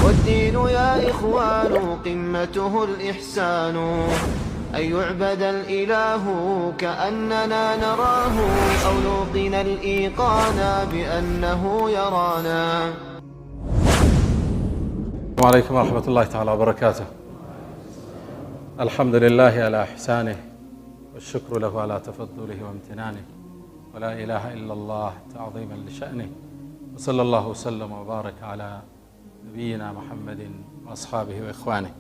والدين يا إخوان قمته الإحسان، أن يعبد الإله كأننا نراه، أو نوقن الإيقان بأنه يرانا. وعليكم ورحمة الله تعالى وبركاته. الحمد لله على إحسانه، والشكر له على تفضله وامتنانه، ولا إله إلا الله تعظيما لشأنه، وصلى الله وسلم وبارك على نبينا محمد وأصحابه وإخوانه.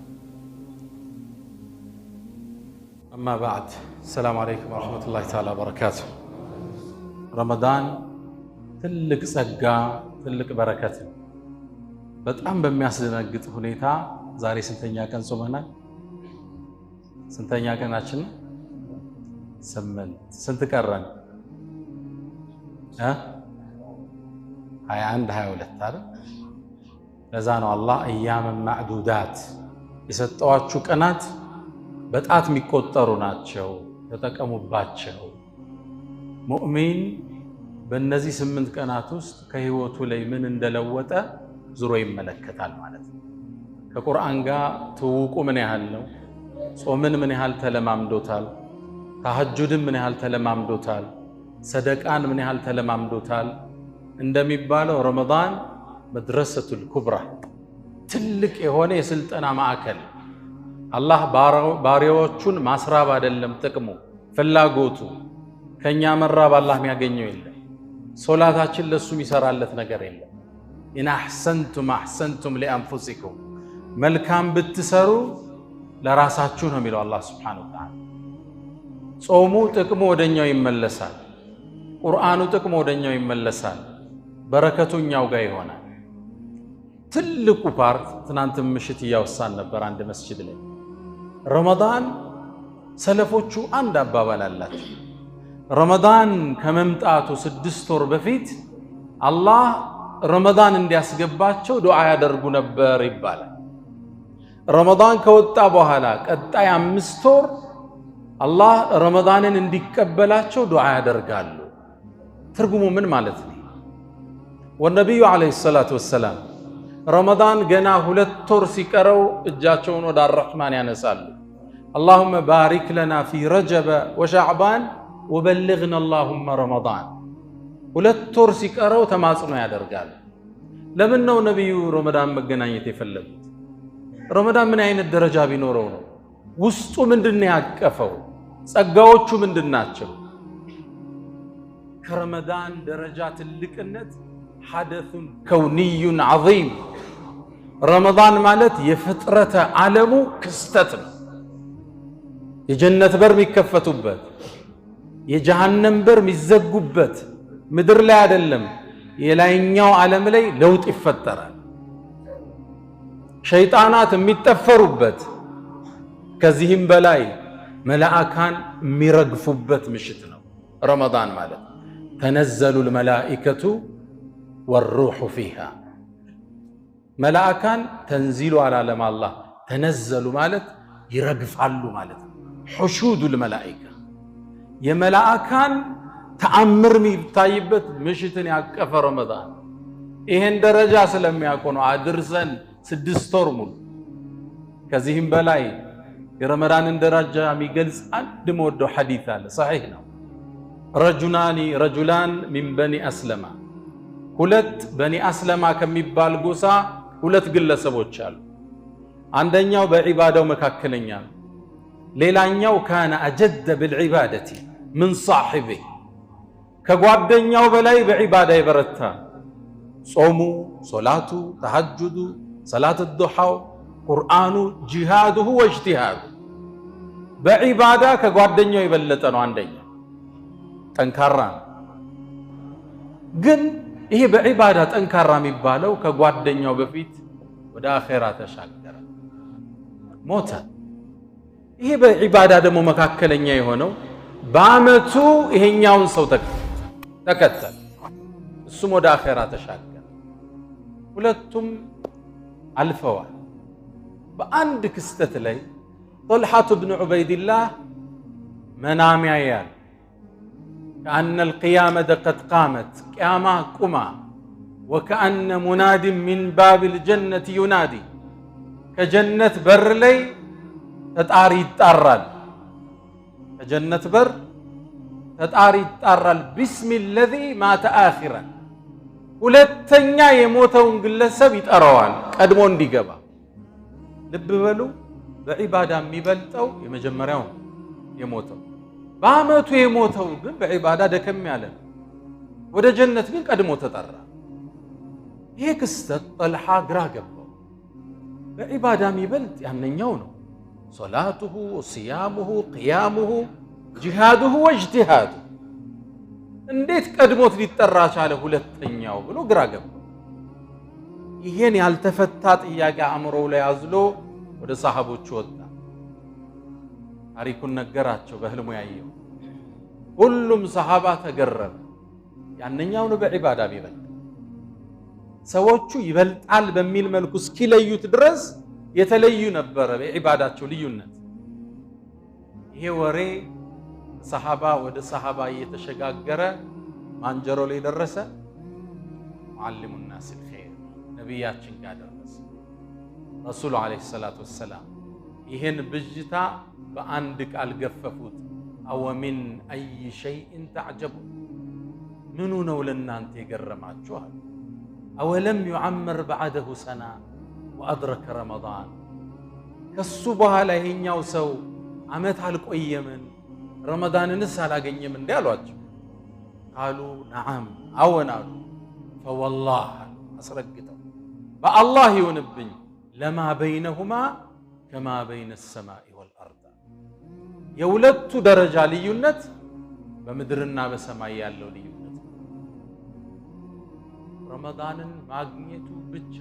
أما بعد، السلام عليكم ورحمة الله تعالى وبركاته. رمضان ትልቅ ጸጋ ትልቅ በረከት ነው። በጣም በሚያስደነግጥ ሁኔታ ዛሬ ስንተኛ ቀን ጾመናል? ስንተኛ ቀናችን? 8። ስንት ቀረን? 21 22 አይደል? ለዛ ነው አላህ አያመ ማዕዱዳት የሰጠዋችሁ ቀናት በጣት የሚቆጠሩ ናቸው፣ ተጠቀሙባቸው። ሙእሚን በእነዚህ 8 ቀናት ውስጥ ከህይወቱ ላይ ምን እንደለወጠ ዙሮ ይመለከታል ማለት ነው። ከቁርአን ጋር ትውውቁ ምን ያህል ነው? ጾምን ምን ያህል ተለማምዶታል? ተሐጁድን ምን ያህል ተለማምዶታል? ሰደቃን ምን ያህል ተለማምዶታል? እንደሚባለው ረመዳን መድረሰቱል ኩብራ ትልቅ የሆነ የስልጠና ማዕከል። አላህ ባሪያዎቹን ማስራብ አይደለም ጥቅሙ ፍላጎቱ። ከኛ መራብ አላህ የሚያገኘው የለም። ሶላታችን ለሱ የሚሰራለት ነገር የለም። ኢን አሕሰንቱም አሕሰንቱም ሊአንፉሲኩም፣ መልካም ብትሰሩ ለራሳችሁ ነው የሚለው አላህ ሱብሓነሁ ወተዓላ። ጾሙ ጥቅሙ ወደኛው ይመለሳል። ቁርአኑ ጥቅሙ ወደኛው ይመለሳል። በረከቱ እኛው ጋር ይሆናል። ትልቁ ፓርት ትናንት ምሽት እያወሳን ነበር አንድ መስጂድ ላይ ረመዳን ሰለፎቹ አንድ አባባል አላቸው። ረመዳን ከመምጣቱ 6 ወር በፊት አላህ ረመዳን እንዲያስገባቸው ዱዓ ያደርጉ ነበር ይባላል። ረመዳን ከወጣ በኋላ ቀጣይ 5 ወር አላህ ረመዳንን እንዲቀበላቸው ዱዓ ያደርጋሉ። ትርጉሙ ምን ማለት ነው? ወነቢዩ ዓለይሂ ሰላቱ ወሰላም ረመዳን ገና 2 ወር ሲቀረው እጃቸውን ወደ አርረሕማን ያነሳሉ። አላሁመ ባሪክ ለና ፊ ረጀበ ወሻዕባን ወበልግና አላሁመ ረመዳን። 2 ወር ሲቀረው ተማጽኖ ያደርጋሉ። ለምን ነው ነቢዩ ረመዳን መገናኘት የፈለጉት? ረመዳን ምን አይነት ደረጃ ቢኖረው ነው? ውስጡ ምንድን ነው ያቀፈው? ጸጋዎቹ ምንድን ናቸው? ከረመዳን ደረጃ ትልቅነት ሐደሱን ከውንዩን ዐዚም። ረመዳን ማለት የፍጥረተ ዓለሙ ክስተት ነው። የጀነት በር የሚከፈቱበት፣ የጀሃነም በር የሚዘጉበት፣ ምድር ላይ አይደለም የላይኛው ዓለም ላይ ለውጥ ይፈጠራል። ሸይጣናት የሚጠፈሩበት፣ ከዚህም በላይ መላእካን የሚረግፉበት ምሽት ነው ረመዳን ማለት። ተነዘሉል መላኢከቱ ወሩሑ ፊሃ። መላእካን ተንዚሉ አላለም አላህ። ተነዘሉ ማለት ይረግፋሉ ማለት ነው። ሑሹዱል መላኢካ የመላእካን ተአምር የሚታይበት ምሽትን ያቀፈ ረመዳን። ይሄን ደረጃ ስለሚያውቁ ነው አድርሰን 6 ወር ሙሉ። ከዚህም በላይ የረመዳንን ደረጃ የሚገልጽ አንድ መወደው ሐዲት አለ፣ ሰሒህ ነው። ረጁላን ሚን በኒ አስለማ፣ 2 በኒ አስለማ ከሚባል ጎሳ 2 ግለሰቦች አሉ። አንደኛው በዒባዳው መካከለኛ ነው። ሌላኛው ካነ አጀደ ብልዒባደቲ ምን ሳሒቢህ፣ ከጓደኛው በላይ በዒባዳ የበረታ። ጾሙ፣ ሶላቱ፣ ተሐጁዱ፣ ሰላት ዱሓው፣ ቁርአኑ፣ ጂሃዱሁ ወእጅቲሃዱ በዒባዳ ከጓደኛው የበለጠ ነው። አንደኛው ጠንካራ ነው። ግን ይሄ በዒባዳ ጠንካራ የሚባለው ከጓደኛው በፊት ወደ አኼራ ተሻገረ፣ ሞተ። ይሄ በዒባዳ ደግሞ መካከለኛ የሆነው በአመቱ ይሄኛውን ሰው ተከተለ፣ እሱም ወደ አኼራ ተሻገረ። ሁለቱም አልፈዋል። በአንድ ክስተት ላይ ጦልሓቱ ብን ዑበይድላህ መናም ያያል። ከአነ ልቅያመተ ቀድ ቃመት፣ ቅያማ ቁማ ወከአነ ሙናዲን ሚን ባቢል ጀነቲ ዩናዲ ከጀነት በር ላይ ተጣሪ ይጣራል። ከጀነት በር ተጣሪ ይጣራል። ቢስሚ ለዚ ማተ አኺረን ሁለተኛ የሞተውን ግለሰብ ይጠራዋል ቀድሞ እንዲገባ። ልብ በሉ፣ በዒባዳ የሚበልጠው የመጀመሪያው የሞተው፣ በአመቱ የሞተው ግን በዒባዳ ደከም ያለ ነው። ወደ ጀነት ግን ቀድሞ ተጠራ። ይሄ ክስተት ጠልሓ ግራ ገባው። በዒባዳ የሚበልጥ ያነኛው ነው። ሶላቱሁ ወስያሙሁ ቅያሙሁ ጂሃዱሁ ወእጅቲሃዱ እንዴት ቀድሞት ሊጠራ ቻለ ሁለተኛው ብሎ ግራ ገባው። ይሄን ያልተፈታ ጥያቄ አእምሮው ላይ አዝሎ ወደ ሰሃቦቹ ወጣ። ታሪኩን ነገራቸው። በህልሙ ያየው ሁሉም ሰሃባ ተገረመ። ያነኛው ነው በዒባዳ ቢበልጥ። ሰዎቹ ይበልጣል በሚል መልኩ እስኪለዩት ድረስ የተለዩ ነበረ በዒባዳቸው ልዩነት። ይሄ ወሬ ሰሃባ ወደ ሰሃባ እየተሸጋገረ ማንጀሮ ላይ ደረሰ። ሙዓሊሙ ናስ الخير ነቢያችን ጋር ደረሰ። ረሱሉ ዓለይሂ ሰላቱ ወሰላም ይሄን ብጅታ በአንድ ቃል ገፈፉት። አወሚን አይ ሸይእን ተዕጀቡ ምኑ ነው ለእናንተ የገረማችሁ አሉ። አወለም ዩዓመር በዐደሁ ሰና ወአድረከ ረመዳን ከሱ በኋላ ይሄኛው ሰው ዓመት አልቆየምን ረመዳንንስ አላገኘም እንዴ አሏቸው። ቃሉ ነዓም አዎን አሉ። ፈወላህ አስረግጠው በአላህ ይሁንብኝ ለማ በይነሁማ ከማ በይነ ሰማኢ ወልአርድ የሁለቱ ደረጃ ልዩነት በምድርና በሰማይ ያለው ልዩነት ረመዳንን ማግኘቱ ብቻ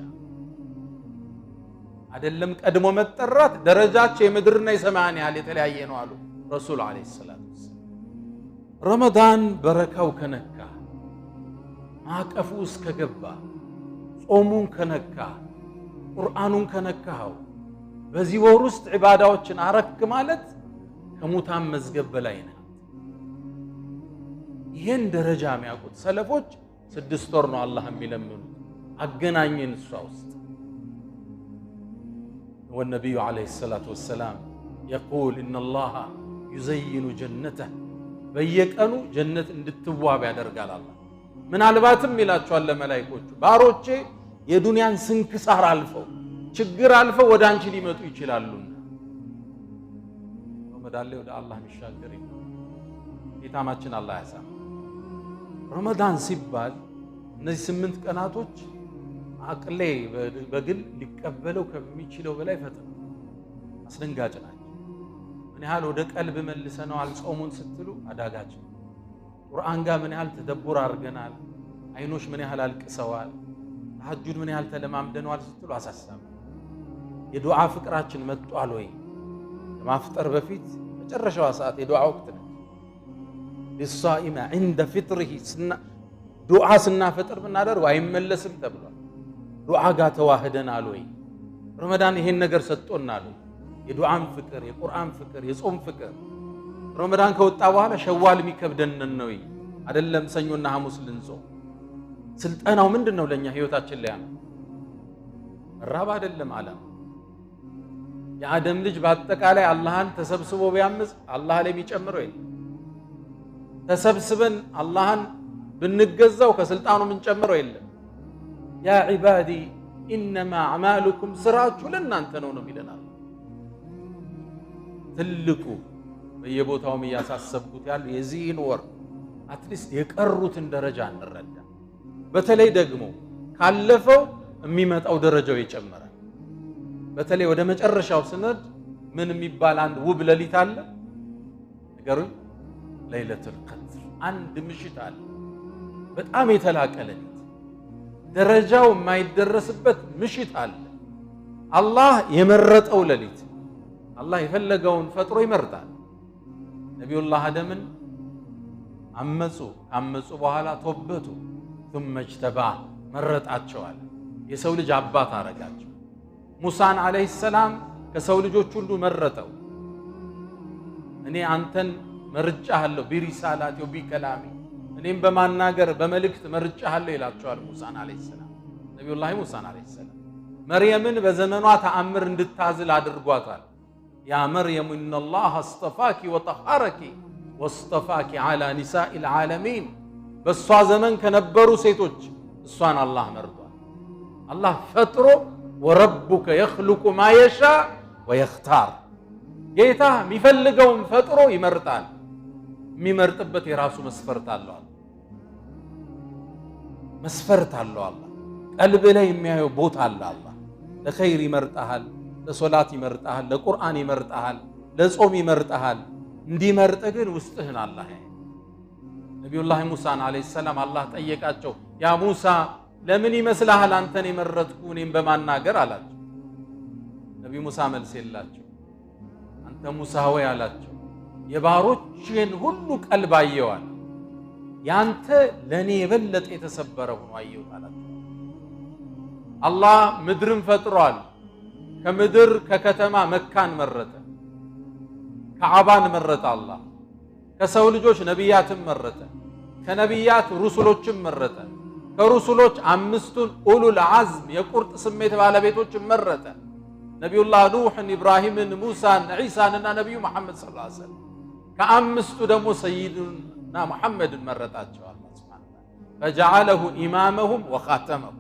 አይደለም። ቀድሞ መጠራት ደረጃቸው የምድርና የሰማያን ያህል የተለያየ ነው አሉ ረሱል ዓለይሂ ሰላቱ ወሰላም። ረመዳን በረካው ከነካ ማቀፉ እስከገባ ጾሙን ከነካ ቁርአኑን ከነካው በዚህ ወር ውስጥ ዒባዳዎችን አረክ ማለት ከሙታን መዝገብ በላይ ነው። ይሄን ደረጃ የሚያውቁት ሰለፎች 6 ወር ነው አላህ የሚለምኑት አገናኘን እሷ ውስጥ። ወነቢዩ ዓለይሂ ሰላቱ ወሰላም የቁል ኢነላሃ ዩዘይኑ ጀነተህ በየቀኑ ጀነት እንድትዋብ ያደርጋል አላህ። ምናልባትም ይላቸዋል ለመላኢኮቹ ባሮቼ የዱንያን ስንክሳር አልፈው ችግር አልፈው ወደ አንቺ ሊመጡ ይችላሉና ረመዳን ላይ ወደ አላህ የሚሻገር ጌታማችን አላህ ያሳም። ረመዳን ሲባል እነዚህ 8 ቀናቶች አቅሌ በግል ሊቀበለው ከሚችለው በላይ ፈተና አስደንጋጭ ናቸው። ምን ያህል ወደ ቀልብ መልሰነዋል ጾሙን ስትሉ አዳጋች። ቁርአን ጋር ምን ያህል ተደቡር አድርገናል፣ አይኖች ምን ያህል አልቅሰዋል፣ ተሐጁድ ምን ያህል ተለማምደነዋል ስትሉ አሳሳቢ። የዱዓ ፍቅራችን መጥቷል ወይ? ከማፍጠር በፊት መጨረሻዋ ሰዓት የዱዓ ወቅት ነው። ሊሳኢማ ዐንደ ፊጥሪሂ ዱዓ ስናፈጥር ብናደርግ አይመለስም ተብሏል። ዱዓ ጋር ተዋህደናል ወይ? ረመዳን ይሄን ነገር ሰጥቶናል ወይ? የዱዓን ፍቅር፣ የቁርአን ፍቅር፣ የጾም ፍቅር። ረመዳን ከወጣ በኋላ ሸዋል የሚከብደን ነው አይደለም? ሰኞና ሐሙስ ልንጾም ስልጠናው ምንድነው ለኛ ህይወታችን ላይ ነው። ራብ አይደለም ዓለም። የአደም ልጅ በአጠቃላይ አላህን ተሰብስቦ ቢያምጽ አላህ ላይ የሚጨምረው የለም። ተሰብስበን አላህን ብንገዛው ከስልጣኑ የምንጨምረው የለም። ያ ዒባዲ ኢነማ አዕማሉኩም ስራችሁ ለእናንተ ነው ይለናል። ትልቁ በየቦታውም እያሳሰብኩት ያሉ የዚህን ወር አትሊስት የቀሩትን ደረጃ እንረዳ። በተለይ ደግሞ ካለፈው የሚመጣው ደረጃው ይጨምራል። በተለይ ወደ መጨረሻው ስነድ ምን የሚባል አንድ ውብ ሌሊት አለ ንገሩኝ። ለይለቱል ቀድር አንድ ምሽት አለ፣ በጣም የተላቀ ሌሊት፣ ደረጃው የማይደረስበት ምሽት አለ። አላህ የመረጠው ሌሊት። አላህ የፈለገውን ፈጥሮ ይመርጣል። ነቢዩላህ አደምን አመፁ፣ ካመፁ በኋላ ተወበቱ። ثم اجتباه መረጣቸዋል፣ የሰው ልጅ አባት አረጋቸው። ሙሳን ዓለይሂ ሰላም ከሰው ልጆች ሁሉ መረጠው። እኔ አንተን መርጫለሁ ቢሪሳላቲ ወቢከላሚ፣ እኔም በማናገር በመልእክት መርጫለሁ ይላቸዋል ሙሳን ዓለይሂ ሰላም። ነቢዩላህ ሙሳን ዓለይሂ ሰላም መርየምን በዘመኗ ተአምር እንድታዝል አድርጓታል። ያ መርየም ኢነላህ አስጠፋኪ ወጠሃረኪ ወስጠፋኪ ዓላ ኒሳኢል ዓለሚን። በእሷ ዘመን ከነበሩ ሴቶች እሷን አላህ መርጧል። አላህ ፈጥሮ ወረቡከ የኽሉቁ ማ የሻ ወየኽታር፣ ጌታ የሚፈልገውን ፈጥሮ ይመርጣል። የሚመርጥበት የራሱ መስፈርት አለው። መስፈርት አለው። አላህ ቀልብ ላይ የሚያየው ቦታ አለ። አላህ ለኸይር ይመርጣሃል፣ ለሶላት ይመርጣሃል፣ ለቁርአን ይመርጣሃል፣ ለጾም ይመርጣሃል። እንዲመርጥ ግን ውስጥህን አላህ ያይ። ነቢዩላህ ሙሳን ዓለይሂ ሰላም አላህ ጠየቃቸው፣ ያ ሙሳ ለምን ይመስልሃል አንተን የመረጥኩ እኔም በማናገር አላቸው። ነቢ ሙሳ መልስ የላቸው። አንተ ሙሳ ሆይ አላቸው፣ የባሮችን ሁሉ ቀልብ አየዋል፣ ያንተ ለእኔ የበለጠ የተሰበረ ሆኖ አየሁት አላቸው። አላህ ምድርን ፈጥሯል። ከምድር ከከተማ መካን መረጠ፣ ከዓባን መረጠ። አላህ ከሰው ልጆች ነቢያትን መረጠ፣ ከነቢያት ሩሱሎችን መረጠ፣ ከሩሱሎች አምስቱን ኡሉል ዐዝም የቁርጥ ስሜት ባለቤቶችን መረጠ። ነቢዩላህ ኑሕን፣ ኢብራሂምን፣ ሙሳን፣ ዒሳንና ነቢዩ መሐመድ ሰለላሁ ዐለይሂ ወሰለም። ከአምስቱ ደግሞ ሰይድና መሐመድን መረጣቸው። አላህ ሱብሓነሁ ወተዓላ ፈጀዐለሁ ኢማመሁም ወኻተመሁም፣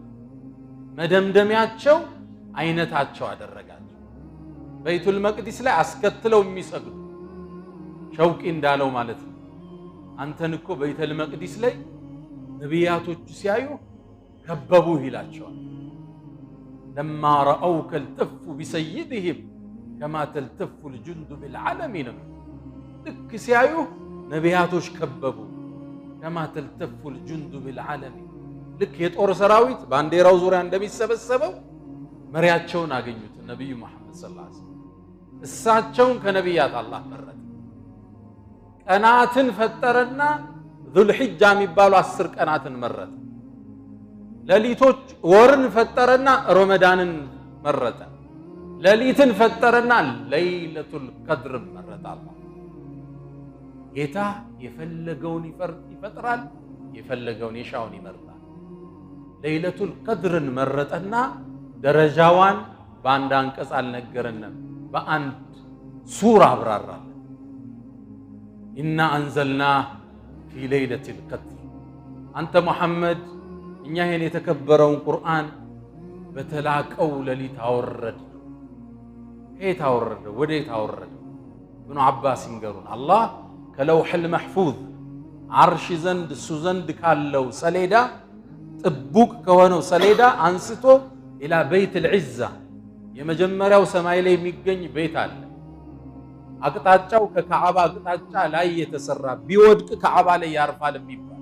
መደምደሚያቸው አይነታቸው አደረጋቸው። በይቱል መቅዲስ ላይ አስከትለው የሚሰግዱ ሸውቂ እንዳለው ማለት ነው። አንተን እኮ በይቱል መቅዲስ ላይ ነቢያቶቹ ሲያዩ ከበቡህ ይላቸዋል። ለማ ረአውከ ልተፉ ቢሰይድህም ከማ ተልተፉ ልጁንዱ ቢልዓለሚን። ልክ ሲያዩ ነቢያቶች ከበቡ። ከማ ተልተፉ ልጁንዱ ቢልዓለሚን፣ ልክ የጦር ሰራዊት ባንዲራው ዙሪያ እንደሚሰበሰበው መሪያቸውን አገኙት፣ ነቢዩ መሐመድ ሰለላሁ ዐለይሂ ወሰለም። እሳቸውን ከነቢያት አላህ መረጠ። ቀናትን ፈጠረና ዙልሒጃ የሚባሉ 10 ቀናትን መረጠ። ሌሊቶች ወርን ፈጠረና ረመዳንን መረጠ። ሌሊትን ፈጠረና ለይለቱል ቀድርን መረጠ። አላህ ጌታ የፈለገውን ይፈጥራል፣ የፈለገውን የሻውን ይመርጣል። ለይለቱል ቀድርን መረጠና ደረጃዋን በአንድ አንቀጽ አልነገረንም፣ በአንድ ሱራ አብራራለን። ኢና አንዘልናህ ፊ ለይለቲል ቀድር። አንተ ሙሐመድ እኛ ይህን የተከበረውን ቁርአን በተላቀው ሌሊት አወረድነው። ከየት አወረደው? ወዴት አወረደው? ኢብኑ አባስ ይንገሩን። አላህ ከለውሕል መሕፉዝ ዓርሽ ዘንድ እሱ ዘንድ ካለው ሰሌዳ ጥቡቅ ከሆነው ሰሌዳ አንስቶ ኢላ በይትል ዒዛ የመጀመሪያው ሰማይ ላይ የሚገኝ ቤት አለ። አቅጣጫው ከካዕባ አቅጣጫ ላይ የተሰራ ቢወድቅ ካዕባ ላይ ያርፋል የሚባል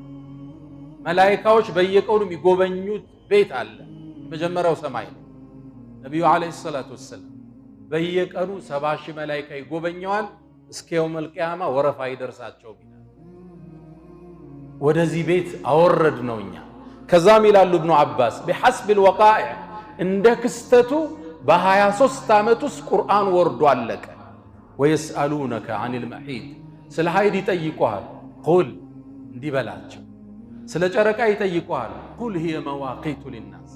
መላኢካዎች በየቀኑ የሚጎበኙት ቤት አለ የመጀመሪያው ሰማይ ላይ። ነቢዩ ዓለይሂ ሰላቱ ወሰላም በየቀኑ 70,000 መላኢካ ይጎበኘዋል። እስከ የውመል ቂያማ ወረፋ ይደርሳቸው ቢላል። ወደዚህ ቤት አወረድ ነው እኛ። ከዛም ይላሉ ኢብኑ አባስ ቢሐስቢል ወቃኢዕ፣ እንደ ክስተቱ በ23 ዓመት ውስጥ ቁርአን ወርዶ አለቀ። ወየስአሉነከ ዐኒል መሒድ፣ ስለ ሀይድ ይጠይቁሃል፣ ቁል እንዲህ በላቸው። ስለ ጨረቃ ይጠይቁሃል፣ ቁል ሂየ መዋቂቱ ሊናስ፣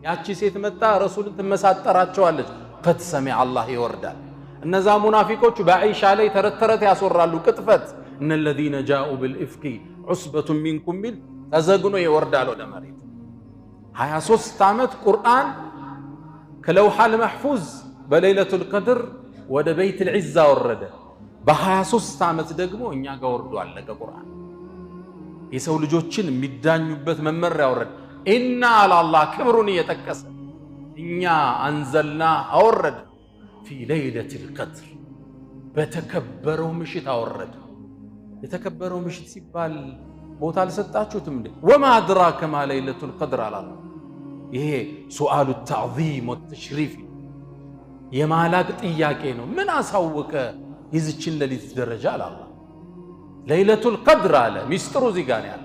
ያቺ ሴት መጣ ረሱልን ትመሳጠራቸዋለች። ቀድ ሰሚዐ አላህ ይወርዳል። እነዛ ሙናፊቆቹ በዓይሻ ላይ ተረት ተረት ያስወራሉ፣ ቅጥፈት። እነ ለዚነ ጃኡ ብልኢፍኪ ዑስበቱን ሚንኩም ሚል ተዘግኖ ይወርዳል ወደ መሬት። 23 ዓመት ቁርአን ከለውሐል መሕፉዝ በሌይለቱል ቀድር ወደ በይትል ዒዛ ወረደ። በ23 ዓመት ደግሞ እኛ ጋር ወርዶ አለቀ ቁርአን። የሰው ልጆችን የሚዳኙበት መመሪያ ወረደ። ኢና አላህ ክብሩን እየጠቀሰ እኛ አንዘልና አወረደ ፊ ለይለቲል ቀድር፣ በተከበረው ምሽት አወረደ። የተከበረው ምሽት ሲባል ቦታ አልሰጣችሁትም እንዴ? ወማ አድራከ ማ ለይለቱል ቀድር አላለ። ይሄ ሱአሉ ተዕዚም ወተሽሪፍ የማላቅ ጥያቄ ነው። ምን አሳወቀ የዚችን ሌሊት ደረጃ አላለ። ለይለቱል ቀድር አለ። ሚስጥሩ እዚህ ጋር ያለ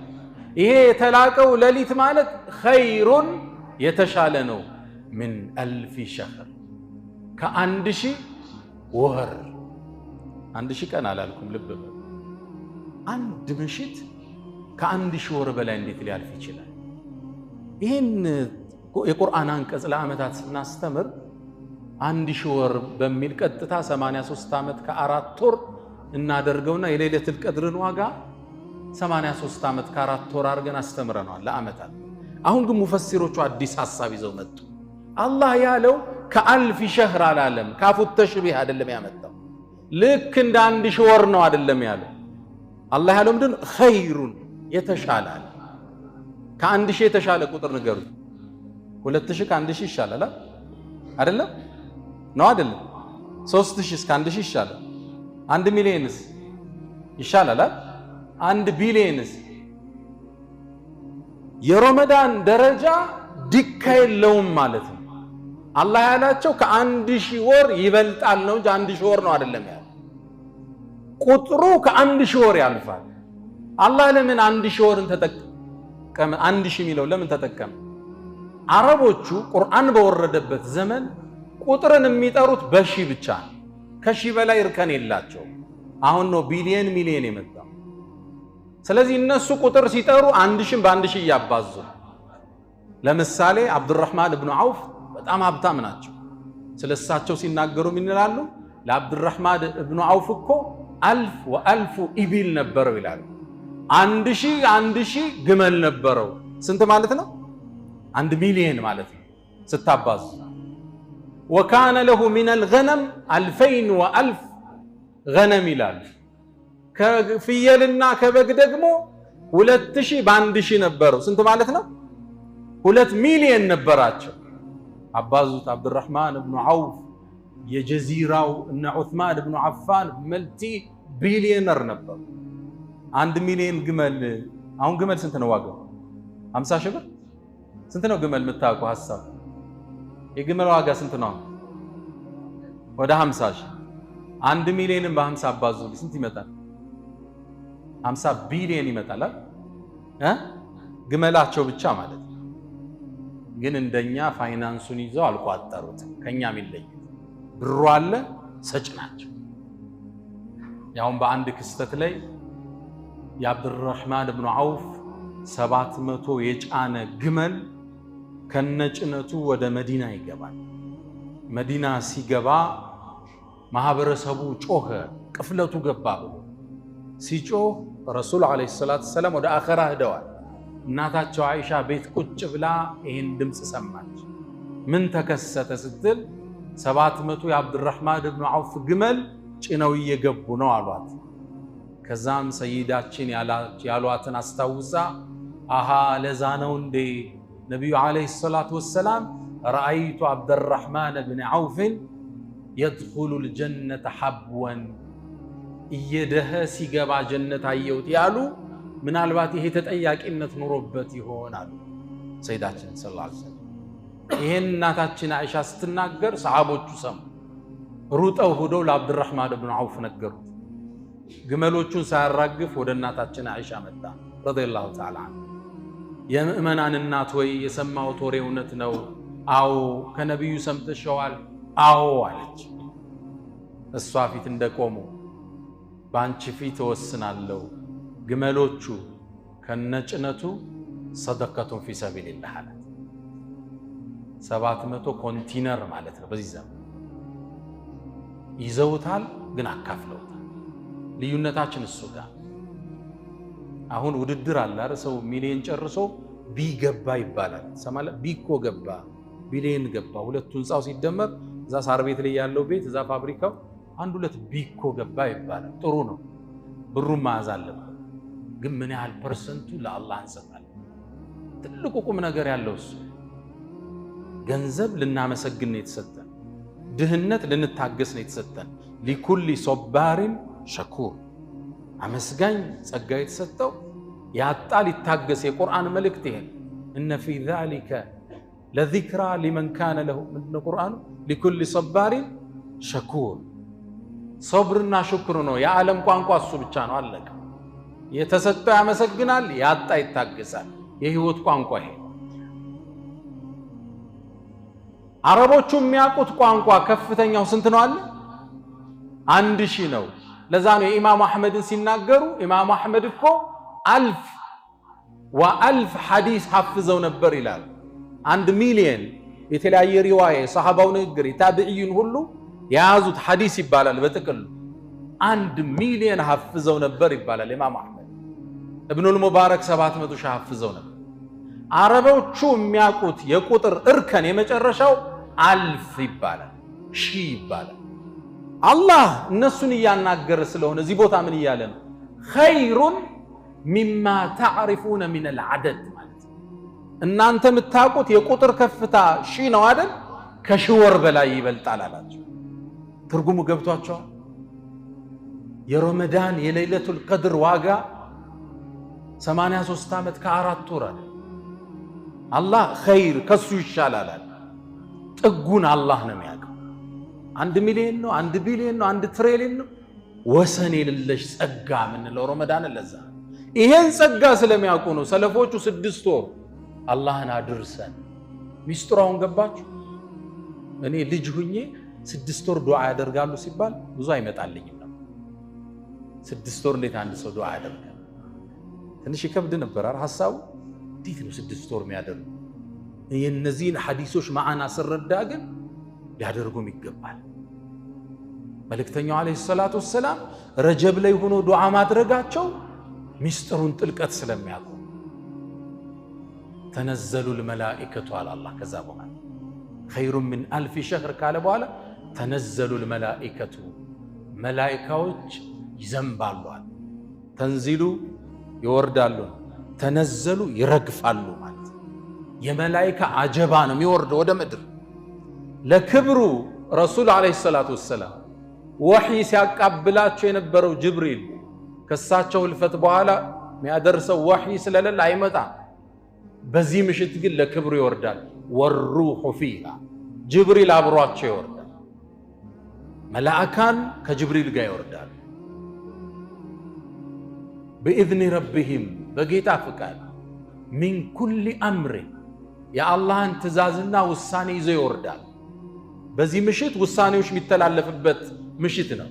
ይሄ የተላቀው ሌሊት ማለት ኸይሩን የተሻለ ነው። ምን አልፊ ሸህር፣ ከ1000 ወር። 1000 ቀን አላልኩም፣ ልብ በሉ። አንድ ምሽት ከ1000 ወር በላይ እንዴት ሊያልፍ ይችላል? ይህን የቁርአን አንቀጽ ለዓመታት ስናስተምር 1000 ወር በሚል ቀጥታ 83 ዓመት ከ4 ወር እናደርገውና የሌሊቱል ቀድርን ዋጋ 83 ዓመት ከ4 ወር አድርገን አስተምረናል ለዓመታት። አሁን ግን ሙፈሲሮቹ አዲስ ሐሳብ ይዘው መጡ። አላህ ያለው ከአልፍ ሸህር አላለም። ካፉ ተሽቢህ አይደለም ያመጣው። ልክ እንደ 1000 ወር ነው አይደለም ያለው። አላህ ያለው ምንድን ኸይሩን የተሻለ አለ። ከ1000 የተሻለ ቁጥር ንገሩት። 2000 ከ1000 ይሻላል አይደለም ነው አይደለም? 3000 እስከ 1000 ይሻላል። 1 ሚሊዮንስ ይሻላል? 1 ቢሊዮንስ? የረመዳን ደረጃ ዲካ የለውም ማለት ነው። አላህ ያላቸው ከ1000 ወር ይበልጣል ነው እንጂ 1000 ወር ነው አይደለም ያለው። ቁጥሩ ከ1000 ወር ያልፋል። አላህ ለምን 1000 ወርን ተጠቀመ? 1000 ሚለው ለምን ተጠቀመ? አረቦቹ ቁርአን በወረደበት ዘመን ቁጥርን የሚጠሩት በሺ ብቻ ነው። ከሺ በላይ እርከን የላቸው። አሁን ነው ቢሊየን ሚሊየን የመጣው። ስለዚህ እነሱ ቁጥር ሲጠሩ 1000 በ1000 እያባዙ። ለምሳሌ አብዱራህማን ኢብኑ ዐውፍ በጣም ሀብታም ናቸው። ስለሳቸው ሲናገሩ ምን ይላሉ? ለአብዱራህማን ኢብኑ ዐውፍ እኮ 1000 ወ1000 ኢቢል ነበረው ይላሉ። 1000 ግመል ነበረው። ስንት ማለት ነው? 1 ሚሊየን ማለት ነው ስታባዙ። ወካነ ለሁ ሚነል ገነም 2000 ወ1000 ገነም ይላሉ። ከፍየልና ከበግ ደግሞ 2000 በ1000 ነበረው። ስንት ማለት ነው? 2 ሚሊየን ነበራቸው። አባዙት። አብዱራህማን ኢብኑ ዐውፍ የጀዚራው እነ ዑስማን ኢብኑ አፋን መልቲ ቢሊየነር ነበሩ። 1 ሚሊየን ግመል። አሁን ግመል ስንት ነው ዋጋው? 50 ሺህ ብር። ስንት ነው ግመል የምታውቁ ሐሳብ? የግመል ዋጋ ስንት ነው? ወደ 50 ሺህ። 1 ሚሊዮንን በ50 አባዙ ስንት ይመጣል? 50 ቢሊዮን ይመጣል ግመላቸው ብቻ ማለት ነው። ግን እንደኛ ፋይናንሱን ይዘው አልቋጠሩት። ከኛ የሚለይ ብሩ አለ፣ ሰጭ ናቸው። ያውም በአንድ ክስተት ላይ የአብዱራህማን ኢብኑ ዐውፍ 700 የጫነ ግመል ከነጭነቱ ወደ መዲና ይገባል። መዲና ሲገባ ማህበረሰቡ ጮኸ፣ ቅፍለቱ ገባ ብሎ ሲጮህ ረሱል ዓለይሂ ሰላቱ ወሰላም ወደ አኸራ ሄደዋል። እናታቸው አይሻ ቤት ቁጭ ብላ ይህን ድምፅ ሰማች። ምን ተከሰተ ስትል 700 የአብዱራህማን ኢብኑ ዐውፍ ግመል ጭነው እየገቡ ነው አሏት። ከዛም ሰይዳችን ያሏትን አስታውሳ አሃ ለዛ ነው እንዴ ነቢዩ ዓለይሂ ሰላቱ ወሰላም ረአይቱ አብዱራህማን ኢብኑ ዐውፍን የድኹሉል ጀነተ ሐብወን እየደኸ ሲገባ ጀነት አየሁት ያሉ ምናልባት ይሄ ተጠያቂነት ኑሮበት ይሆናል። ሰይዳችን ሰለላሁ ዐለይሂ ወሰለም ይሄን እናታችን አይሻ ስትናገር ሰሃቦቹ ሰሙ። ሩጠው ሄደው ለአብዱራህማን ኢብኑ ዐውፍ ነገሩት። ግመሎቹን ሳያራግፍ ወደ እናታችን አይሻ መጣ ረዲየላሁ ተዓላ ዐንሃ። የምእመናን እናት ወይ የሰማሁት ወሬ እውነት ነው? አዎ። ከነቢዩ ሰምተሸዋል? አዎ አለች። እሷ ፊት እንደቆሙ በአንቺ ፊት እወስናለሁ ግመሎቹ ከነጭነቱ ሰደቀቱን ፊ ሰቢልላህ አላት። 700 ኮንቲነር ማለት ነው። በዚህ ዘመን ይዘውታል፣ ግን አካፍለውታል። ልዩነታችን እሱ ጋር። አሁን ውድድር አለ አይደል? ሰው ሚሊዮን ጨርሶ ቢገባ ይባላል። ሰማለ ቢኮ ገባ፣ ቢሊዮን ገባ። ሁለቱ ህንፃው ሲደመር እዛ ሳር ቤት ላይ ያለው ቤት እዛ ፋብሪካው 1-2 ቢኮ ገባ ይባላል። ጥሩ ነው፣ ብሩን መያዝ አለበት። ግን ምን ያህል ፐርሰንቱ ለአላህ እንሰጣለን? ትልቁ ቁም ነገር ያለው እሱ። ገንዘብ ልናመሰግን ነው የተሰጠን። ድህነት ልንታገስ ነው የተሰጠን። ሊኩሊ ሶባሪን ሸኩር፣ አመስጋኝ ጸጋ የተሰጠው ያጣ ሊታገስ። የቁርአን መልእክት ይሄን እነ ፊ ዛሊከ ለዚክራ ሊመን ካነ ለሁ ምንድነው ቁርአኑ? ሊኩሊ ሶባሪን ሸኩር። ሶብርና ሽኩር ነው የዓለም ቋንቋ እሱ ብቻ ነው። አለቀ። የተሰጠው ያመሰግናል፣ ያጣ ይታገሳል። የህይወት ቋንቋ ይሄ። አረቦቹ የሚያውቁት ቋንቋ ከፍተኛው ስንት ነው አለ? 1000 ነው። ለዛ ነው የኢማሙ አሕመድን ሲናገሩ ኢማሙ አሕመድ እኮ 1000 ወ1000 ሐዲስ ሐፍዘው ነበር ይላል። 1 ሚሊዮን የተለያየ ሪዋያ የሰሃባው ንግግር የታቢዒን ሁሉ የያዙት ሐዲስ ይባላል። በጥቅሉ 1 ሚሊዮን ሐፍዘው ነበር ይባላል። ኢማም አህመድ ኢብኑል ሙባረክ 700 ሺህ ሐፍዘው ነበር። አረቦቹ የሚያውቁት የቁጥር እርከን የመጨረሻው 1000 ይባላል፣ 1000 ይባላል። አላህ እነሱን እያናገረ ስለሆነ እዚህ ቦታ ምን እያለ ነው? ኸይሩን ሚማ ተዕሪፉነ ሚነል ዐደድ ማለት እናንተ የምታውቁት የቁጥር ከፍታ 1000 ነው አይደል? ከ1000 ወር በላይ ይበልጣል አላቸው። ትርጉሙ ገብቷቸዋል? የረመዳን የለይለቱል ቀድር ዋጋ 83 ዓመት ከ4 ወር አለ። አላህ ኸይር ከሱ ይሻላል አለ። ጥጉን አላህ ነው የሚያውቀው። 1 ሚሊዮን ነው፣ 1 ቢሊዮን ነው፣ 1 ትሪሊዮን ነው፣ ወሰን የሌለሽ ጸጋ ምንለው ረመዳን ለዛ። ይሄን ጸጋ ስለሚያውቁ ነው ሰለፎቹ 6 ወር አላህን አድርሰን። ሚስጥራውን ገባችሁ? እኔ ልጅ ሁኜ 6 ወር ዱዓ ያደርጋሉ ሲባል ብዙ አይመጣልኝም ነው። 6 ወር እንዴት አንድ ሰው ዱዓ ያደርጋል? ትንሽ ይከብድ ነበር ሐሳቡ። እንዴት ነው 6 ወር የሚያደርጉ? የነዚህን ሐዲሶች ማዕና ስረዳ ግን ሊያደርጉም ይገባል። መልእክተኛው አለይሂ ሰላቱ ወሰላም ረጀብ ላይ ሆኖ ዱዓ ማድረጋቸው ሚስጥሩን ጥልቀት ስለሚያውቁ ተነዘሉል መላኢከቱ አለ አላህ። ከዛ በኋላ ኸይሩን ሚን 1000 ሸህር ካለ በኋላ ተነዘሉል መላኢከቱ መላኢካዎች ይዘንባሉ። ተንዚሉ ይወርዳሉ፣ ተነዘሉ ይረግፋሉ ማለት የመላኢካ አጀባ ነው የሚወርደው ወደ ምድር። ለክብሩ ረሱል አለይሂ ሰላቱ ወሰላም ወህይ ሲያቃብላቸው የነበረው ጅብሪል ከሳቸው ህልፈት በኋላ የሚያደርሰው ወህይ ስለሌለ አይመጣም። በዚህ ምሽት ግን ለክብሩ ይወርዳል። ወሩሑ ፊሃ ጅብሪል አብሯቸው ይወርዳል። መላእካን ከጅብሪል ጋር ይወርዳል። بإذن ربهم በጌታ ፍቃድ ሚን ኩሊ አምር የአላህን ትእዛዝና ውሳኔ ይዘው ይወርዳል። በዚህ ምሽት ውሳኔዎች የሚተላለፍበት ምሽት ነው።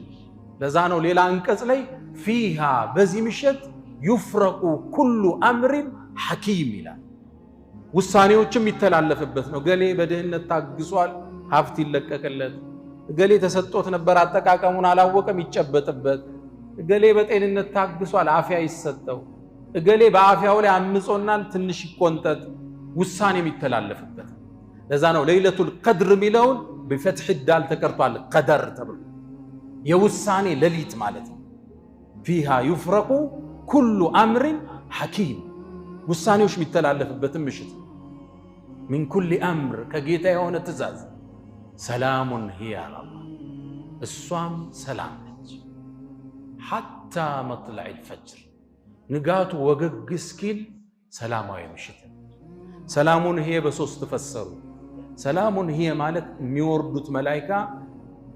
ለዛ ነው ሌላ አንቀጽ ላይ ፊሃ በዚህ ምሽት ዩፍረቁ ኩሉ አምሪን ሐኪም ይላል። ውሳኔዎችም የሚተላለፍበት ነው። ገሌ በድህነት ታግሷል፣ ሀብት ይለቀቅለት። ገሌ ተሰጥቶት ነበር አጠቃቀሙን አላወቀም፣ ይጨበጥበት። ገሌ በጤንነት ታግሷል፣ አፍያ ይሰጠው። ገሌ በአፍያው ላይ አምጾናል፣ ትንሽ ይቆንጠጥ። ውሳኔ የሚተላለፍበት ለዛ ነው ለይለቱል ቀድር ሚለውን በፈትህ ዳል ተቀርቷል። ቀደር ተብሎ የውሳኔ ሌሊት ማለት ነው። ፊሃ ዩፍረቁ ኩሉ አምሪን ሐኪም ውሳኔዎች የሚተላለፍበትም ምሽት ሚን ኩሊ አምር ከጌታ የሆነ ትእዛዝ ሰላሙን ሂያ አላህ እሷም ሰላም ነች። ሐታ መጥለዒል ፈጅር ንጋቱ ወገግ እስኪል ሰላማዊ ምሽት። ሰላሙን ሂየ በሶስት ፈሰሩ። ሰላሙን ሂየ ማለት የሚወርዱት መላኢካ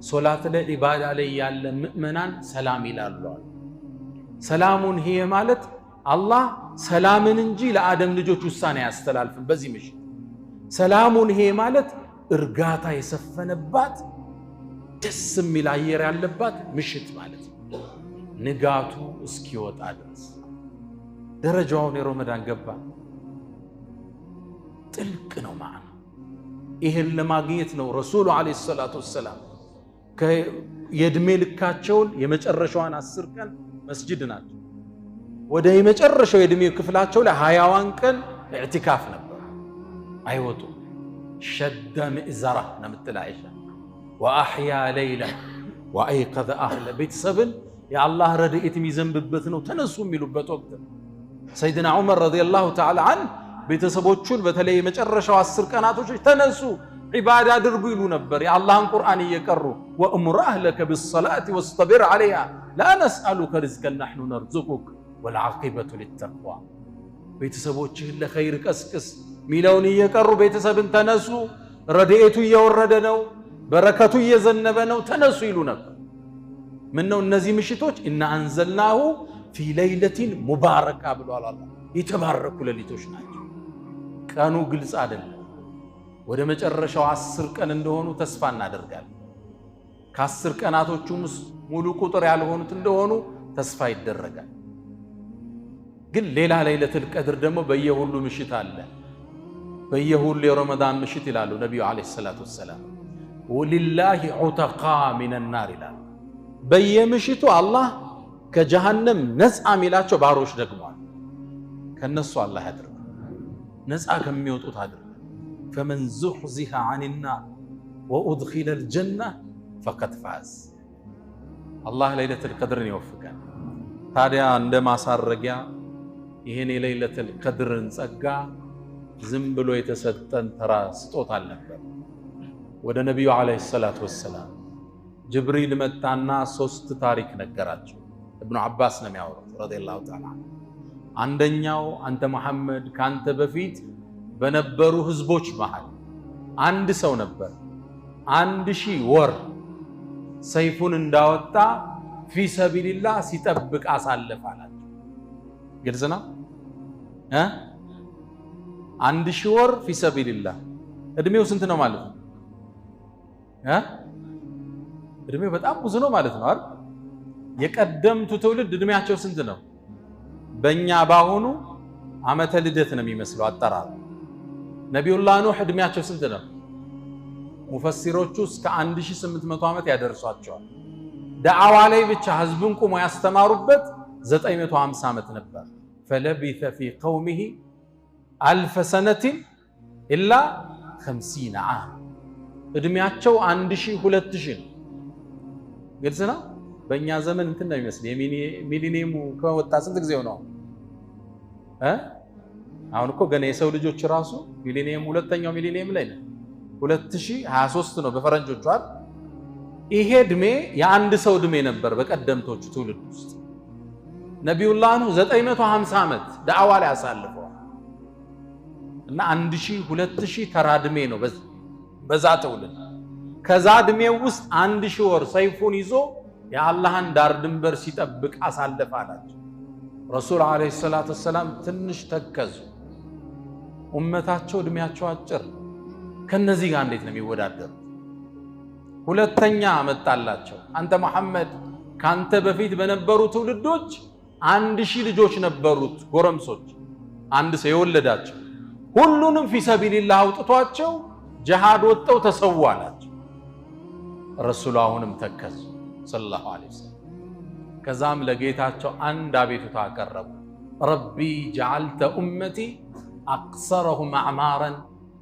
ሶላት ላይ ኢባዳ ላይ ያለ ምእመናን ሰላም ይላሉ። ሰላሙን ሂየ ማለት አላህ ሰላምን እንጂ ለአደም ልጆች ውሳኔ አያስተላልፍም በዚህ ምሽት። ሰላሙን ሂየ ማለት እርጋታ የሰፈነባት ደስ የሚል አየር ያለባት ምሽት ማለት ነው። ንጋቱ እስኪወጣ ድረስ ደረጃውን የረመዳን ገባ ጥልቅ ነው ማለት ነው። ይሄን ለማግኘት ነው ረሱሉ አለይሂ ሰላቱ ወሰላም የእድሜ ልካቸውን የመጨረሻዋን 10 ቀን መስጂድ ናቸው። ወደ የመጨረሻው የእድሜ ክፍላቸው ላይ 20ዋን ቀን ኢዕቲካፍ ነበር፣ አይወጡ። ሸደ ምእዘራ ነምትል አይሻ ወአሕያ ሌይላ ወአይቀዘ አህለ ቤተሰብን የአላህ ረድኤት የሚዘንብበት ነው ተነሱ የሚሉበት ወቅት። ሰይድና ዑመር ረዲየላሁ ተዓላ ዐንሁ ቤተሰቦቹን በተለይ የመጨረሻው 10 ቀናቶች ተነሱ ዒባዳ አድርጉ ይሉ ነበር። የአላህን ቁርአን እየቀሩ ወእሙር አህለከ ቢሰላቲ ወስጠቢር ዐለይሃ ላ ነስአሉከ ሪዝቀን ነሕኑ ነርዙቁክ ወልዓቂበቱ ሊተቅዋ። ቤተሰቦችህን ለኸይር ቀስቅስ ሚለውን እየቀሩ ቤተሰብን ተነሱ፣ ረድኤቱ እየወረደ ነው፣ በረከቱ እየዘነበ ነው፣ ተነሱ ይሉ ነበር። ምን ነው እነዚህ ምሽቶች እና አንዘልናሁ ፊ ለይለቲን ሙባረካ ብሏል አላህ። የተባረኩ ሌሊቶች ናቸው። ቀኑ ግልጽ አይደለም። ወደ መጨረሻው 10 ቀን እንደሆኑ ተስፋ እናደርጋለን። ከ10 ቀናቶቹም ሙሉ ቁጥር ያልሆኑት እንደሆኑ ተስፋ ይደረጋል። ግን ሌላ ለይለቱል ቀድር ደግሞ በየሁሉ ምሽት አለ። በየሁሉ የረመዳን ምሽት ይላሉ ነብዩ አለይሂ ሰላቱ ወሰለም ወሊላሂ ዑተቃ ሚነናር ይላሉ። በየምሽቱ አላህ ከጀሃነም ነፃ የሚላቸው ባሮች ደግሟል። ከነሱ አላህ ያድርግ፣ ነፃ ከሚወጡት አድርግ። ፈመን ዙሕዚሐ ዐኒናር ወኡድኺለ አልጀነ ፈቀድ ፋዝ። አላህ ለይለቱል ቀድርን ይወፍቀን። ታዲያ እንደ ማሳረጊያ ይሄን የለይለቱል ቀድርን ጸጋ ዝም ብሎ የተሰጠን ተራ ስጦታ አልነበር። ወደ ነብዩ አለይሂ ሰላቱ ወሰላም ጅብሪል መጣና 3 ታሪክ ነገራቸው። ኢብኑ አባስ ነው የሚያወሩት ረዲየላሁ ተዓላ። አንደኛው አንተ መሐመድ ካንተ በፊት በነበሩ ህዝቦች መሃል አንድ ሰው ነበር 1000 ወር ሰይፉን እንዳወጣ ፊ ሰቢልላህ ሲጠብቅ አሳለፈ አላቸው። ግልጽ ነው። 1000 ወር ፊ ሰቢልላህ እድሜው ስንት ነው ማለት ነው? እድሜው በጣም ብዙ ነው ማለት ነው አይደል? የቀደምቱ ትውልድ እድሜያቸው ስንት ነው? በእኛ ባሁኑ ዓመተ ልደት ነው የሚመስለው አጠራሩ። ነቢዩላህ ኑህ እድሜያቸው ስንት ነው? ሙፈሲሮቹ እስከ 1800 ዓመት ያደርሷቸዋል። ዳዕዋ ላይ ብቻ ህዝቡን ቁሞ ያስተማሩበት 950 ዓመት ነበር። ፈለቢተ ፊ ቀውሚሂ አልፈ ሰነቲን ኢላ 50 ዓም። እድሜያቸው 1000 2000 ነው። ግልጽ ነው። በእኛ ዘመን እንትን ነው የሚመስል የሚሊኒየሙ ከወጣ ስንት ጊዜው ነው? አሁን እኮ ገና የሰው ልጆች ራሱ ሚሊኒየም ሁለተኛው ሚሊኒየም ላይ ነው። 2023 ነው በፈረንጆቹ አይደል? ይሄ እድሜ የአንድ ሰው እድሜ ነበር በቀደምቶቹ ትውልድ ውስጥ። ነቢዩላህ ኑህ 950 ዓመት ዳዕዋ ላይ አሳልፈዋል እና 1000 2000 ተራ እድሜ ነው በዛ ትውልድ። ከዛ እድሜው ውስጥ 1000 ወር ሰይፉን ይዞ የአላህን ዳር ድንበር ሲጠብቅ አሳለፈ አላቸው። ረሱል አለይሂ ሰላቱ ወሰላም ትንሽ ተከዙ። ኡመታቸው እድሜያቸው አጭር፣ ከነዚህ ጋር እንዴት ነው የሚወዳደሩት? ሁለተኛ መጣላቸው። አንተ መሐመድ ካንተ በፊት በነበሩ ትውልዶች 1000 ልጆች ነበሩት ጎረምሶች፣ አንድ ሰው የወለዳቸው ሁሉንም ፊ ሰቢልላህ አውጥቷቸው ጂሃድ ወጥተው ተሰው አላቸው። ረሱሉ አሁንም ተከዙ ሰለላሁ ዐለይሂ ወሰለም። ከዛም ለጌታቸው አንድ አቤቱታ አቀረቡ። ረቢ ጀዐልተ ኡመቲ አቅሰረሁም አዕማረን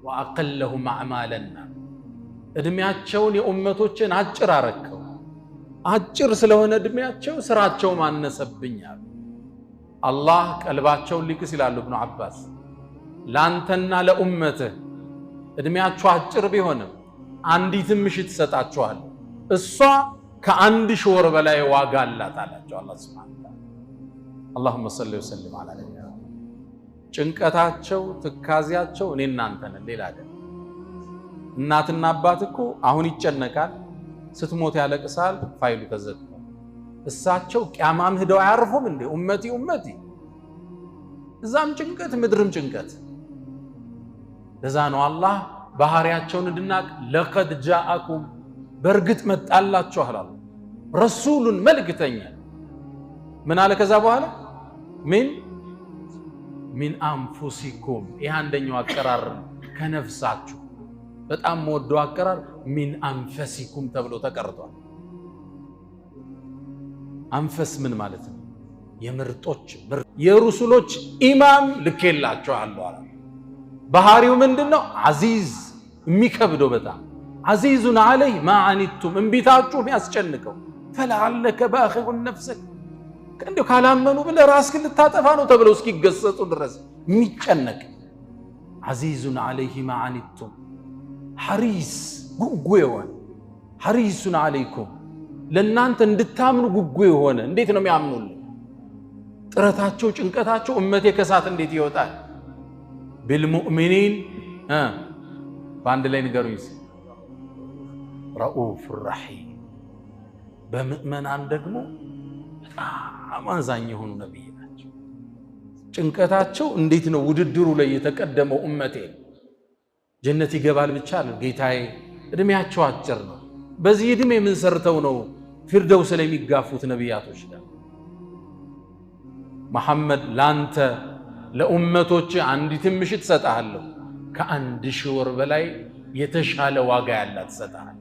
ወአቀለሁም አዕማለን። እድሜያቸውን የኡመቶችን አጭር አረከው። አጭር ስለሆነ እድሜያቸው ስራቸው ማነሰብኛል። አላህ ቀልባቸውን ሊክስ ይላሉ ኢብኑ አባስ። ላንተና ለኡመትህ እድሜያቸው አጭር ቢሆንም አንዲትም ምሽት ትሰጣቸዋል፣ እሷ ከ1000 ወር በላይ ዋጋ አላት አላቸው አላህ ሱብሓነሁ ወተዓላ። አላሁመ ሰሊ ወሰለም ዐላ ነቢይና። ጭንቀታቸው ትካዚያቸው እኔ እናንተ ነን፣ ሌላ አይደለም። እናትና አባት እኮ አሁን ይጨነቃል፣ ስትሞት ያለቅሳል፣ ፋይሉ ተዘግቷል። እሳቸው ቂያማም ሄደው አያርፉም እንዴ? ኡመቲ ኡመቲ፣ እዛም ጭንቀት ምድርም ጭንቀት። ለዛ ነው አላህ ባህሪያቸውን እንድናቅ ለቀድ ጃአኩም በእርግጥ መጣላችሁ አላሉ። ረሱሉን መልእክተኛ ምን አለ? ከዛ በኋላ ሚን አንፉሲኩም። ይህ አንደኛው አቀራር ከነፍሳችሁ። በጣም ወዶ አቀራር ሚን አንፈሲኩም ተብሎ ተቀርቷል። አንፈስ ምን ማለት ነው? የምርጦች የሩሱሎች ኢማም ልኬላችኋለሁ አለ። ባህሪው ምንድነው? አዚዝ፣ የሚከብደው በጣም አዚዙን አለይህ ማ አኒቱም፣ እንቢታችሁ የሚያስጨንቀው። ፈለዓለከ ባኺዑን ነፍሰክ፣ እንደው ካላመኑ ብለህ ራስህን ልታጠፋ ነው ተብለው እስኪገሰጹ ድረስ የሚጨነቅ አዚዙን አለይህ ማ አኒቱም ሐሪስ፣ ጉጉ የሆነ ሐሪሱን አለይኩም፣ ለእናንተ እንድታምኑ ጉጉ የሆነ። እንዴት ነው የሚያምኑልን? ጥረታቸው ጭንቀታቸው እመቴ ከሳት እንዴት ይወጣል? ቢልሙእሚኒን በአንድ ላይ ንገሩኝ። ረኡፍ ረሒም፣ በምእመናን ደግሞ በጣም አዛኝ የሆኑ ነቢይ ናቸው። ጭንቀታቸው እንዴት ነው ውድድሩ ላይ የተቀደመው እመቴ ጀነት ይገባል ብቻ አለ ጌታዬ። እድሜያቸው አጭር ነው። በዚህ እድሜ ምን ሰርተው ነው ፊርደውስ ላይ የሚጋፉት ነቢያቶች ጋር? መሐመድ ላንተ ለኡመቶች አንዲት ምሽት ሰጣለሁ፣ ከ1000 ወር በላይ የተሻለ ዋጋ ያላት ትሰጣል።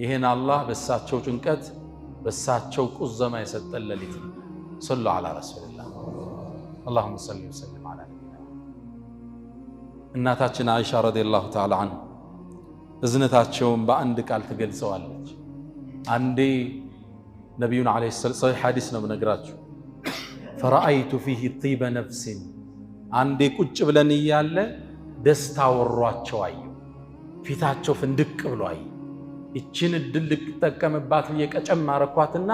ይሄን አላህ በሳቸው ጭንቀት በሳቸው ቁዘማ የሰጠን ሌሊት ነው። ሰሉ ዐላ ረሱሊላህ اللهم صل وسلم على نبينا እናታችን አይሻ ረዲየላሁ ተዓላ ዐንሃ እዝነታቸውን በአንድ ቃል ትገልጸዋለች። አንዴ ነቢዩን ዓለይሂ ሰላም ሰሒህ ሐዲስ ነው የምነግራችሁ። ፈረአይቱ ፊህ ጢበ ነፍሲን አንዴ ቁጭ ብለን እያለ ደስታ ወሯቸው አየሁ። ፊታቸው ፍንድቅ ብሎ አየሁ። ይችን እድል ልጠቀምባት ብዬ ቀጨም አረኳትና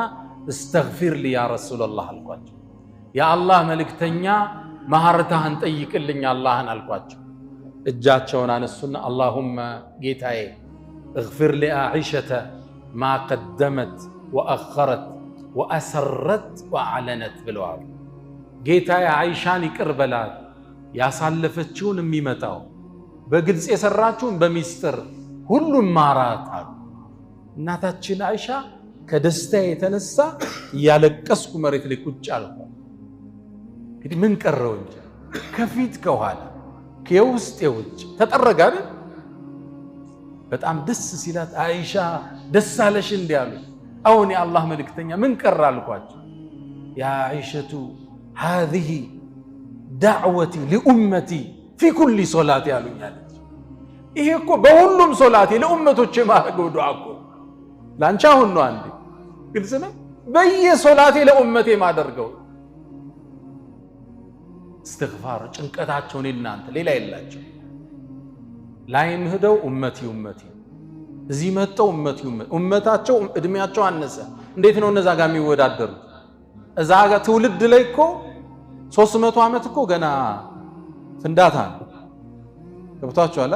እስተግፊር ሊ ያ ረሱለላህ አልኳቸው። የአላህ መልእክተኛ ማህረታህን ጠይቅልኝ አላህን አልኳቸው። እጃቸውን አነሱና አላሁመ ጌታዬ እግፊር ሊአኢሸተ ማ ቀደመት ወአኸረት ወአሰረት ወአዕለነት ብለዋል። ጌታዬ አይሻን ይቅር በላት፣ ያሳለፈችውን የሚመጣው በግልጽ የሰራችውን በሚስጥር ሁሉም ማራት አሉ። እናታችን አይሻ ከደስታ የተነሳ እያለቀስኩ መሬት ላይ ቁጭ አልኩ። እንግዲህ ምን ቀረው እንጂ ከፊት ከኋላ ከውስጥ የውጭ ተጠረገ አይደል? በጣም ደስ ሲላት አይሻ ደስ አለሽ እንዲህ አሉ። አሁን የአላህ መልእክተኛ ምን ቀረ አልኳቸው። ያ አይሸቱ ሃዚህ ዳዕወቲ ሊኡመቲ ፊ ኩሊ ሶላቲ ያሉኛል። ይሄ እኮ በሁሉም ሶላቴ ለኡመቶች የማደርገው ዱዓ እኮ ላንቺ አሁን ነው። አንዴ ግልጽ ነው። በየሶላቴ ለኡመቴ የማደርገው እስትግፋር ጭንቀታቸውን እናንተ ሌላ የላቸው። ላይም ሄደው ኡመቲ ኡመቲ፣ እዚህ መጣው ኡመቲ ኡመቲ። ኡመታቸው እድሜያቸው አነሰ። እንዴት ነው እነዛ ጋር የሚወዳደሩት? እዛ ጋር ትውልድ ላይ እኮ 300 ዓመት እኮ ገና ፍንዳታ ነው። ገብቷችኋል?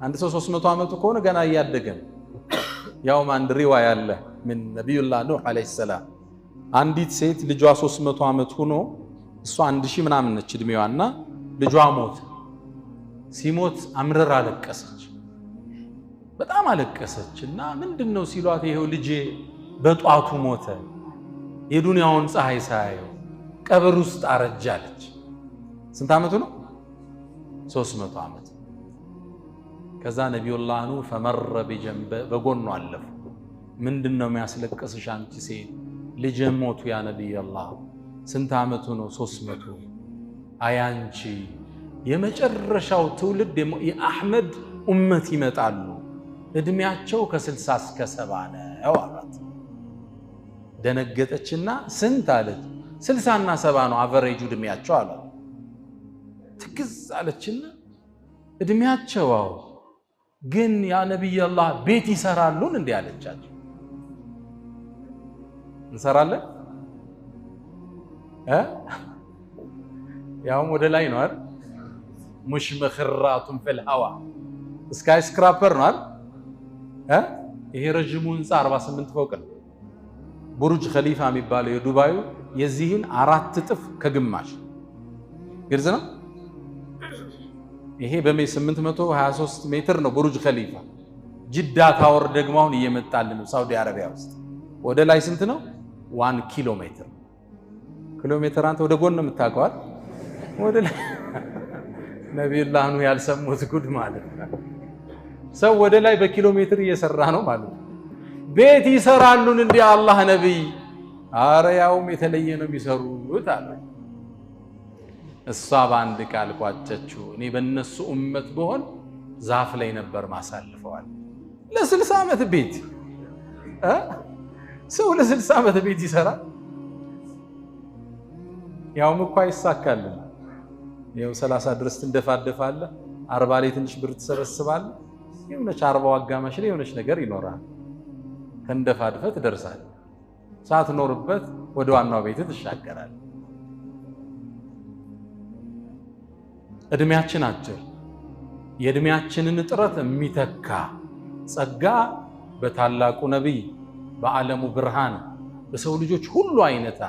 አንድ ሰው 300 ዓመቱ ከሆነ ገና እያደገ ነው። ያውም አንድ ሪዋያ አለ ምን ነቢዩላህ ኑህ ዓለይሂ ሰላም አንዲት ሴት ልጇ 300 ዓመት ሆኖ እሷ 1000 ምናምን ነች እድሜዋና ልጇ ሞት። ሲሞት አምረር አለቀሰች፣ በጣም አለቀሰች። እና ምንድነው ሲሏት ይሄው ልጄ በጧቱ ሞተ፣ የዱንያውን ፀሐይ ሳያየው ቀብር ውስጥ አረጃለች። ስንት ዓመቱ ነው? 300 ዓመት። ከዛ ነቢዩላህ ኑህ ፈመረ ቢጀንበ በጎኑ አለፉ። ምንድነው የሚያስለቅስሽ አንቺ ሴት? ልጄ ሞቱ ያ ነቢዩላህ። ስንት ዓመቱ ነው? 300። አያንቺ የመጨረሻው ትውልድ የአሕመድ ኡመት ይመጣሉ፣ እድሜያቸው ከ60 እስከ 70 ነው አላት። ደነገጠችና ስንት አለች? 60 እና 70 ነው አቨሬጁ እድሜያቸው አላት። ትክዝ አለችና እድሜያቸው አዎ፣ ግን ያ ነቢዩላህ ቤት ይሰራሉን እንዴ አለቻቸው። እንሰራለን ያውም ወደ ላይ ነው አይደል? ሙሽመኽራቱን ፊል ሀዋ ስካይ ስክራፐር ነው አይደል? ይሄ ረጅሙ ህንፃ 48 ፎቅ ነው። ቡርጅ ኸሊፋ የሚባለው የዱባዩ የዚህን 4 እጥፍ ከግማሽ ግልጽ ነው። ይሄ በ823 ሜትር ነው ቡርጅ ኸሊፋ። ጅዳ ታወር ደግሞ አሁን እየመጣልን ነው ሳውዲ አረቢያ ውስጥ። ወደ ላይ ስንት ነው? 1 ኪሎ ሜትር። ኪሎ ሜትር አንተ ወደ ጎን የምታውቀዋል። ወደ ላይ ነቢዩላህ ኑህ ያልሰሙት ጉድ ማለት ነው። ሰው ወደ ላይ በኪሎ ሜትር እየሰራ ነው ማለት ነው። ቤት ይሰራሉን እንዴ አላህ ነብይ? አረ ያውም የተለየ ነው የሚሰሩት አለ። እሷ በአንድ ቃል ቋጨችው። እኔ በእነሱ ኡመት ብሆን ዛፍ ላይ ነበር ማሳልፈዋል። ለ60 ዓመት ቤት ሰው ለ60 ዓመት ቤት ይሰራል። ያውም እኮ አይሳካልም። ይኸው 30 ድረስ ትንደፋደፋለህ፣ 40 ላይ ትንሽ ብር ትሰበስባለህ። የሆነች 40 አጋማሽ ላይ የሆነች ነገር ይኖራል። ተንደፋድፈህ ትደርሳለህ። ሳትኖርበት ወደ ዋናው ቤት ትሻገራለህ። እድሜያችን አጭር፣ የእድሜያችንን እጥረት የሚተካ ጸጋ በታላቁ ነቢይ በዓለሙ ብርሃን በሰው ልጆች ሁሉ አይነታ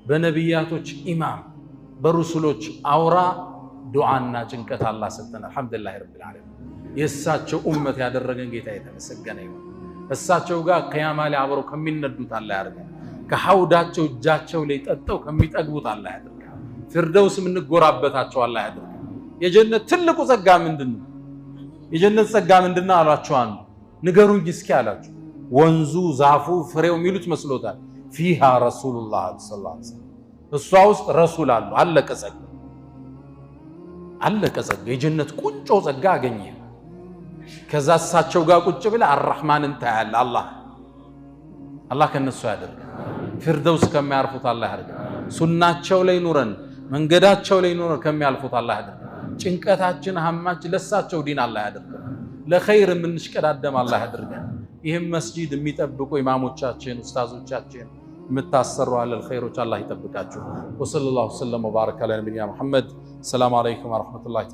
በነቢያቶች ኢማም በሩሱሎች አውራ ዱዓና ጭንቀት አላህ ሰጠን። አልሐምዱሊላህ ረቢል ዓለሚን። የእሳቸው ኡመት ያደረገን ጌታ የተመሰገነ ይሁን። እሳቸው ጋር ከያማ ላይ አብረው ከሚነዱት አላህ ያድርገን። ከሐውዳቸው እጃቸው ላይ ጠጠው ከሚጠግቡት አላህ ያድርገን። ፊርደውስ የምንጎራበታቸው አላህ ያድርገን። የጀነት ትልቁ ጸጋ ምንድነው? የጀነት ጸጋ ምንድነው አሏቸው። አንዱ ንገሩኝ እስኪ አላቸው። ወንዙ ዛፉ ፍሬው የሚሉት መስሎታል። ፊሃ ረሱሉላህ ሰለላሁ ዐለይሂ ወሰለም እሷ ውስጥ ረሱል አሉ። አለቀ ጸጋ፣ አለቀ ጸጋ። የጀነት ቁንጮ ጸጋ አገኘ። ከዛ እሳቸው ጋር ቁጭ ብለ አርራህማንን ታያለ። አላህ ከነሱ ያደርግ። ፊርደውስ ከሚያርፉት አላህ ያደርግ። ሱናቸው ላይ ኑረን መንገዳቸው ላይ ኑረን ከሚያልፉት አላህ ያደርግ። ጭንቀታችን ሀማችን ለሳቸው ዲን አላህ ያደርግ። ለኸይር የምንሽቀዳደም አላህ ያደርግ። ይህም መስጂድ የሚጠብቁ ኢማሞቻችን ኡስታዞቻችን የምታሰሩ አለል ኸይሮች አላህ ይጠብቃችሁ። ወሰለላሁ ወሰለም ወባረከ ዐላ ነቢይና ሙሐመድ። ሰላም አለይኩም ወራህመቱላሂ